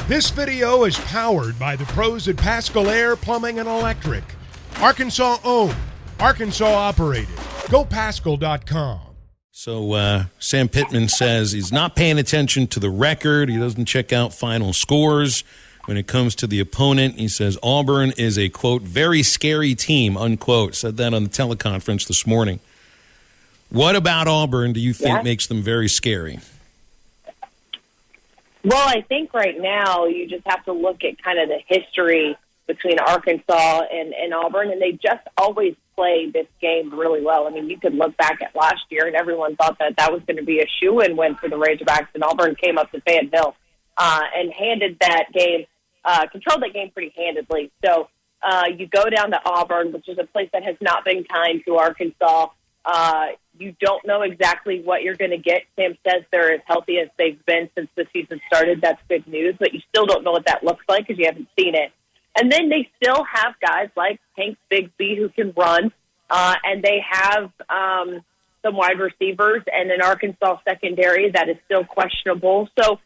This video is powered by the pros at Pascal Air Plumbing and Electric. Arkansas owned, Arkansas operated. GoPascal.com. So Sam Pittman says he's not paying attention to the record. He doesn't check out final scores. When it comes to the opponent, he says Auburn is a, quote, very scary team, unquote. Said that on the teleconference this morning. What about Auburn do you think makes them very scary? Well, I think right now you just have to look at kind of the history between Arkansas and Auburn, and they just always play this game really well. I mean, you could look back at last year, and everyone thought that was going to be a shoo-in win for the Razorbacks, and Auburn came up to Fayetteville and handed that game, controlled that game pretty handedly. So you go down to Auburn, which is a place that has not been kind to Arkansas. You don't know exactly what you're going to get. Sam says they're as healthy as they've been since the season started. That's good news, but you still don't know what that looks like because you haven't seen it. And then they still have guys like Hank Bigsby who can run, and they have some wide receivers and an Arkansas secondary that is still questionable. So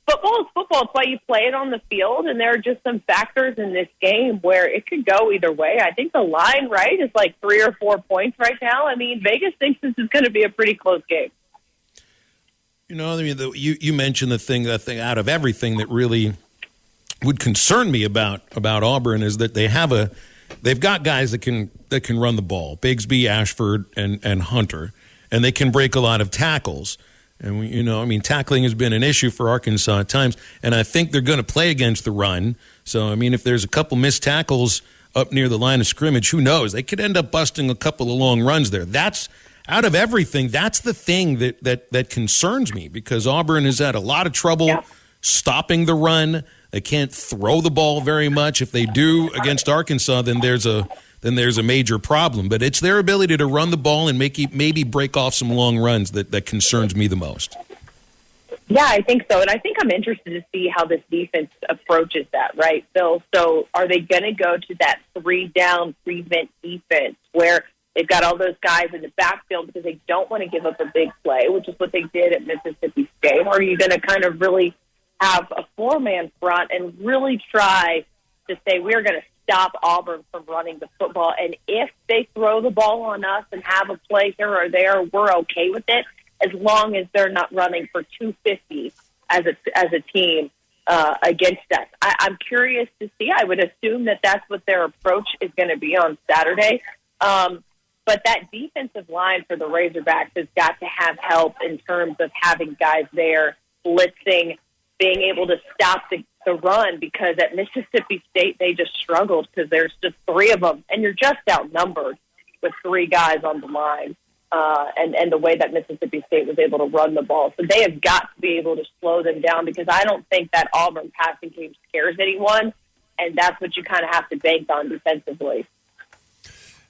football is football. It's why you play it on the field, and there are just some factors in this game where it could go either way. I think the line, right, is like 3 or 4 points right now. I mean, Vegas thinks this is going to be a pretty close game. You know, I mean, you mentioned the thing out of everything that really would concern me about Auburn is that they've got guys that can run the ball, Bigsby, Ashford, and Hunter, and they can break a lot of tackles. And, tackling has been an issue for Arkansas at times, and I think they're going to play against the run. So, I mean, if there's a couple missed tackles up near the line of scrimmage, who knows? They could end up busting a couple of long runs there. That's, out of everything, that's the thing that concerns me because Auburn has had a lot of trouble stopping the run. They can't throw the ball very much. If they do against Arkansas, then there's a major problem. But it's their ability to run the ball and maybe break off some long runs that concerns me the most. Yeah, I think so. And I think I'm interested to see how this defense approaches that, right, Phil? So are they going to go to that 3-down, prevent defense where they've got all those guys in the backfield because they don't want to give up a big play, which is what they did at Mississippi State? Or are you going to kind of really have a 4-man front and really try to say we're going to stop Auburn from running the football, and if they throw the ball on us and have a play here or there, we're okay with it as long as they're not running for 250 as a team against us. I'm curious to see. I would assume that that's what their approach is going to be on Saturday. But that defensive line for the Razorbacks has got to have help in terms of having guys there blitzing, being able to stop the run, because at Mississippi State they just struggled because there's just 3 of them, and you're just outnumbered with 3 guys on the line, and the way that Mississippi State was able to run the ball. So they have got to be able to slow them down because I don't think that Auburn passing game scares anyone, and that's what you kind of have to bank on defensively.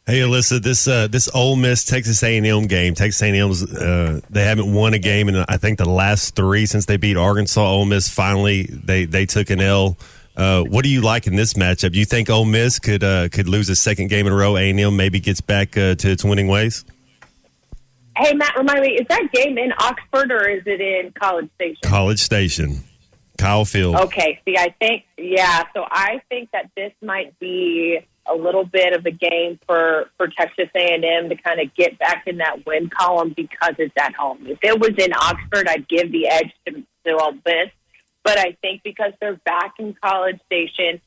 Hey, Alyssa, this Ole Miss Texas A&M game. Texas A&M's they haven't won a game in I think the last 3 since they beat Arkansas. Ole Miss finally they took an L. What do you like in this matchup? Do you think Ole Miss could lose a second game in a row? A&M maybe gets back to its winning ways. Hey, Matt, remind me, is that game in Oxford or is it in College Station? College Station, Kyle Field. Okay, see, so I think that this might be a little bit of a game for Texas A&M to kind of get back in that win column because it's at home. If it was in Oxford, I'd give the edge to Ole Miss. But I think because they're back in College Station,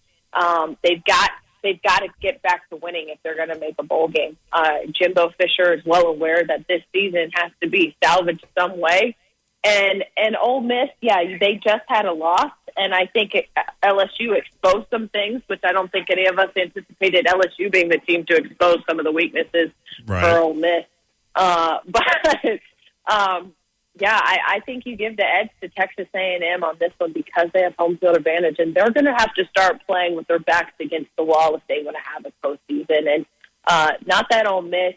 they've got to get back to winning if they're going to make a bowl game. Jimbo Fisher is well aware that this season has to be salvaged some way. And Ole Miss, they just had a loss, and I think LSU exposed some things, which I don't think any of us anticipated LSU being the team to expose some of the weaknesses for Ole Miss. I think you give the edge to Texas A&M on this one because they have home field advantage, and they're going to have to start playing with their backs against the wall if they want to have a postseason. And not that Ole Miss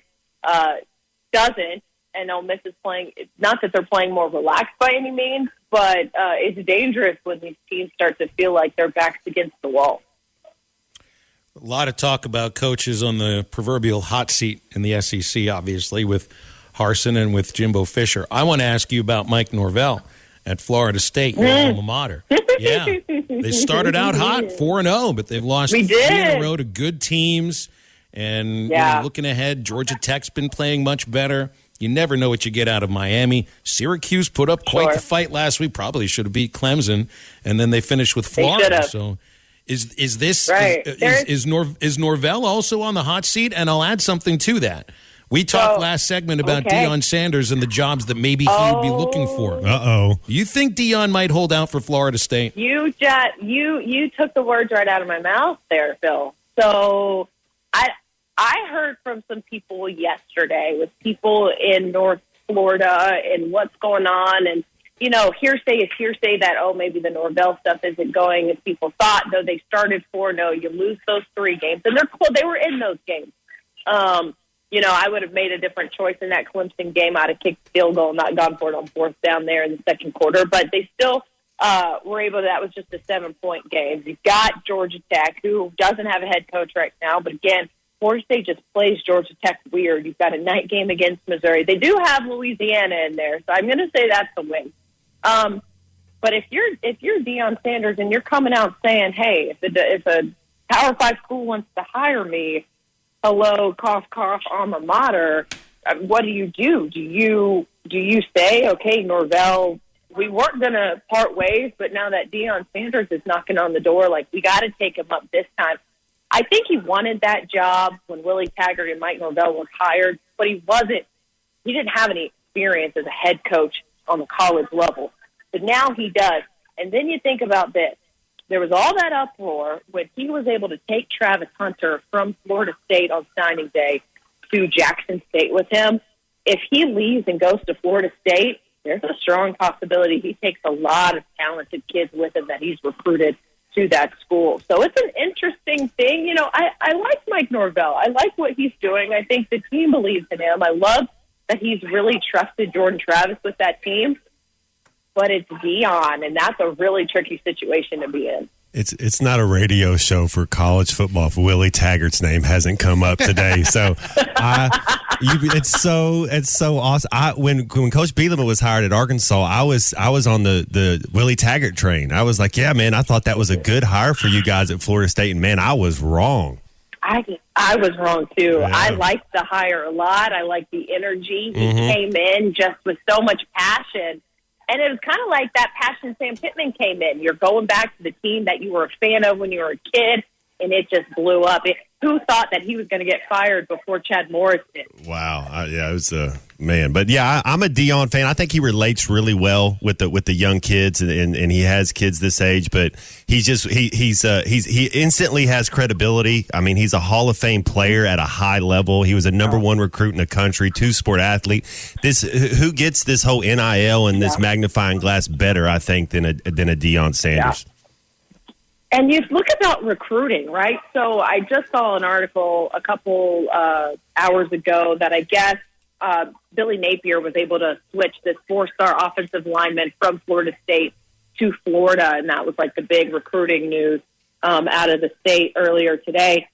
doesn't. And Ole Miss is playing, not that they're playing more relaxed by any means, but it's dangerous when these teams start to feel like their backs against the wall. A lot of talk about coaches on the proverbial hot seat in the SEC, obviously, with Harsin and with Jimbo Fisher. I want to ask you about Mike Norvell at Florida State, your alma mater. Yeah, they started out hot, 4-0, but they've lost 3 in a row to good teams. And looking ahead, Georgia Tech's been playing much better. You never know what you get out of Miami. Syracuse put up quite the fight last week. Probably should have beat Clemson, and then they finished with Florida. So, is this right. is Norvell also on the hot seat? And I'll add something to that. We talked last segment about Deion Sanders and the jobs that maybe he would be looking for. You think Deion might hold out for Florida State? You took the words right out of my mouth there, Phil. So I heard from some people yesterday with people in North Florida and what's going on. And, hearsay is hearsay that, maybe the Norvell stuff isn't going as people thought, though they started 4-0. You lose those 3 games. And they were in those games. I would have made a different choice in that Clemson game. I'd have kicked the field goal, not gone for it on 4th down there in the second quarter. But they still were able to. That was just a 7-point game. You've got Georgia Tech, who doesn't have a head coach right now. But again, Florida State just plays Georgia Tech weird. You've got a night game against Missouri. They do have Louisiana in there, so I'm going to say that's a win. But if you're Deion Sanders and you're coming out saying, "Hey, if a Power 5 school wants to hire me, hello, cough, cough, alma mater," what do? Do you say, "Okay, Norvell, we weren't going to part ways, but now that Deion Sanders is knocking on the door, we got to take him up this time"? I think he wanted that job when Willie Taggart and Mike Norvell was hired, but he didn't have any experience as a head coach on the college level. But now he does. And then you think about this. There was all that uproar when he was able to take Travis Hunter from Florida State on signing day to Jackson State with him. If he leaves and goes to Florida State, there's a strong possibility he takes a lot of talented kids with him that he's recruited to that school. So it's an interesting thing. I like Mike Norvell. I like what he's doing. I think the team believes in him. I love that he's really trusted Jordan Travis with that team. But it's Deion, and that's a really tricky situation to be in. It's not a radio show for college football if Willie Taggart's name hasn't come up today. So it's so awesome. When Coach Bielema was hired at Arkansas, I was on the Willie Taggart train. I was like, yeah, man, I thought that was a good hire for you guys at Florida State, and man, I was wrong. I was wrong too. Yeah. I liked the hire a lot. I liked the energy. He came in just with so much passion. And it was kind of like that passion Sam Pittman came in. You're going back to the team that you were a fan of when you were a kid, and it just blew up. Who thought that he was going to get fired before Chad Morris did? Wow. It was man. But yeah, I'm a Deion fan. I think he relates really well with the young kids, and he has kids this age. But he instantly has credibility. I mean, he's a Hall of Fame player at a high level. He was a number 1 recruit in the country, 2-sport athlete. Who gets this whole NIL and this magnifying glass better, I think, than a Deion Sanders. Yeah. And you look about recruiting, right? So I just saw an article a couple hours ago that I guess Billy Napier was able to switch this 4-star offensive lineman from Florida State to Florida, and that was like the big recruiting news out of the state earlier today.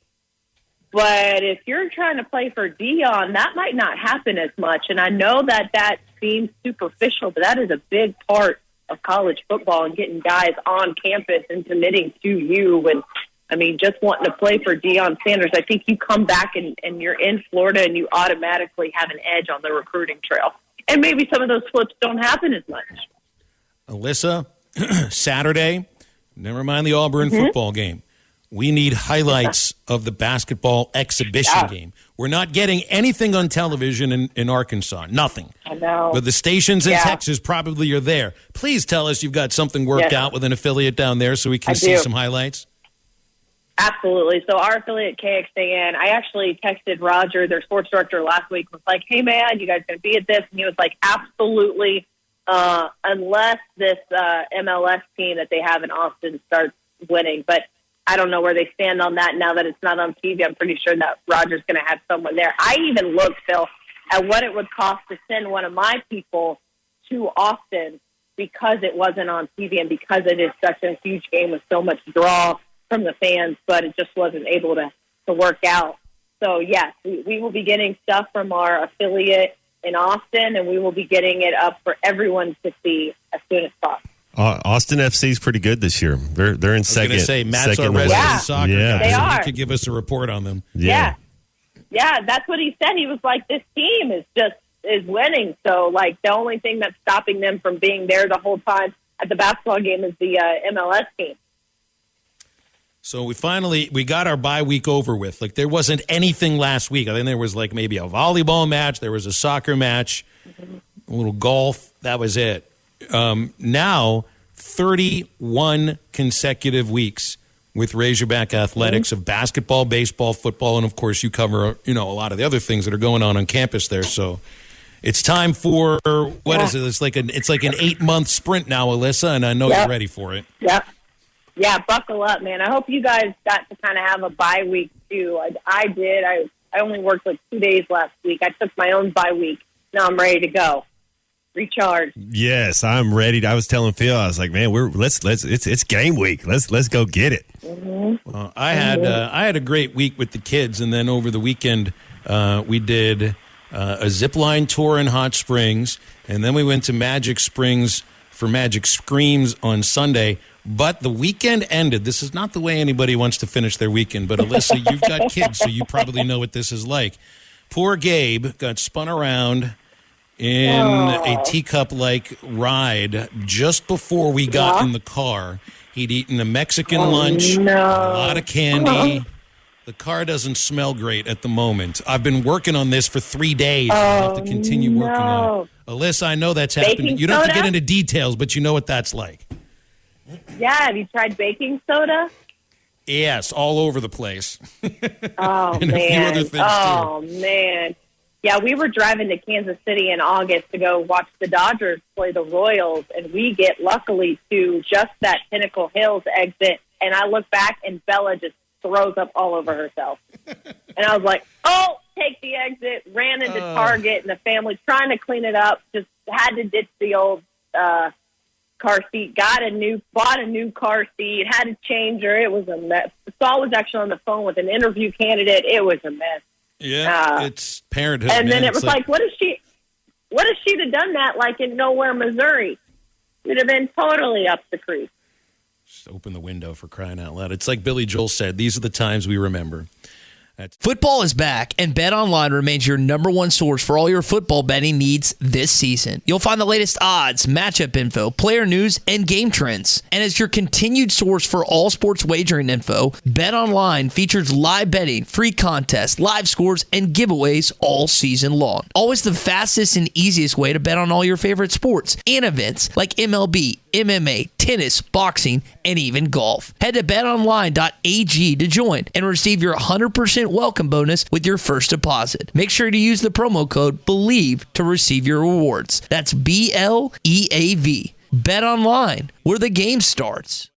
But if you're trying to play for Deion, that might not happen as much. And I know that seems superficial, but that is a big part of college football and getting guys on campus and committing to you. And I mean, just wanting to play for Deion Sanders, I think you come back and you're in Florida and you automatically have an edge on the recruiting trail. And maybe some of those flips don't happen as much. Alyssa, Saturday, never mind the Auburn football game. We need highlights of the basketball exhibition game. We're not getting anything on television in Arkansas. Nothing. I know. But the stations in Texas probably are there. Please tell us you've got something worked out with an affiliate down there so we can see some highlights. Absolutely. So our affiliate KXAN, I actually texted Roger, their sports director, last week, was like, "Hey, man, you guys going to be at this?" And he was like, "Absolutely, unless this MLS team that they have in Austin starts winning." But I don't know where they stand on that now that it's not on TV. I'm pretty sure that Roger's going to have someone there. I even looked, Phil, at what it would cost to send one of my people to Austin because it wasn't on TV and because it is such a huge game with so much draw from the fans, but it just wasn't able to work out. So, yes, we will be getting stuff from our affiliate in Austin, and we will be getting it up for everyone to see as soon as possible. Austin FC is pretty good this year. They're in second. I was going to say, Matt's second our resident Yeah. soccer Yeah. guy. They so are. he could give us a report on them. Yeah, that's what he said. He was like, this team is winning. So, like, the only thing that's stopping them from being there the whole time at the basketball game is the MLS team. So we got our bye week over with. Like, there wasn't anything last week. I think there was like maybe a volleyball match. There was a soccer match, a little golf. That was it. Now, 31 consecutive weeks with Razorback Athletics of basketball, baseball, football, and of course you cover, a lot of the other things that are going on campus there. So it's time for, what is it? It's like an 8-month sprint now, Alyssa, and I know you're ready for it. Yep. Yeah, buckle up, man. I hope you guys got to kind of have a bye week, too. I did. I only worked like 2 days last week. I took my own bye week. Now I'm ready to go. Recharge. Yes, I'm ready. I was telling Phil, I was like, man, it's game week. Let's go get it. Mm-hmm. Well, I had a great week with the kids, and then over the weekend we did a zip line tour in Hot Springs, and then we went to Magic Springs for Magic Screams on Sunday. But the weekend ended. This is not the way anybody wants to finish their weekend. But, Alyssa, you've got kids, so you probably know what this is like. Poor Gabe got spun around in a teacup-like ride just before we got in the car. He'd eaten a Mexican lunch, a lot of candy. The car doesn't smell great at the moment. I've been working on this for 3 days. I have to continue working on it. Alyssa, I know that's happened. You don't have to get into details, but you know what that's like. Yeah, have you tried baking soda? Yes, all over the place. Oh, and man. a few other things, too. Man. Yeah, we were driving to Kansas City in August to go watch the Dodgers play the Royals, and we get, luckily, to just that Pinnacle Hills exit, and I look back, and Bella just throws up all over herself. And I was like, take the exit, ran into Target, and the family trying to clean it up, just had to ditch the old car seat, bought a new car seat, had to change her. It was a mess. Saul was actually on the phone with an interview candidate. It was a mess. Yeah, it's parenthood. And then man. it was like, what if she'd have done that like in nowhere, Missouri? We'd have been totally up the creek. Just open the window, for crying out loud. It's like Billy Joel said, these are the times we remember. Football is back, and BetOnline remains your number one source for all your football betting needs this season. You'll find the latest odds, matchup info, player news, and game trends. And as your continued source for all sports wagering info, BetOnline features live betting, free contests, live scores, and giveaways all season long. Always the fastest and easiest way to bet on all your favorite sports and events like MLB, MMA, tennis, boxing, and even golf. Head to betonline.ag to join and receive your 100% welcome bonus with your first deposit. Make sure to use the promo code BELIEVE to receive your rewards. That's BLEAV. Bet online, where the game starts.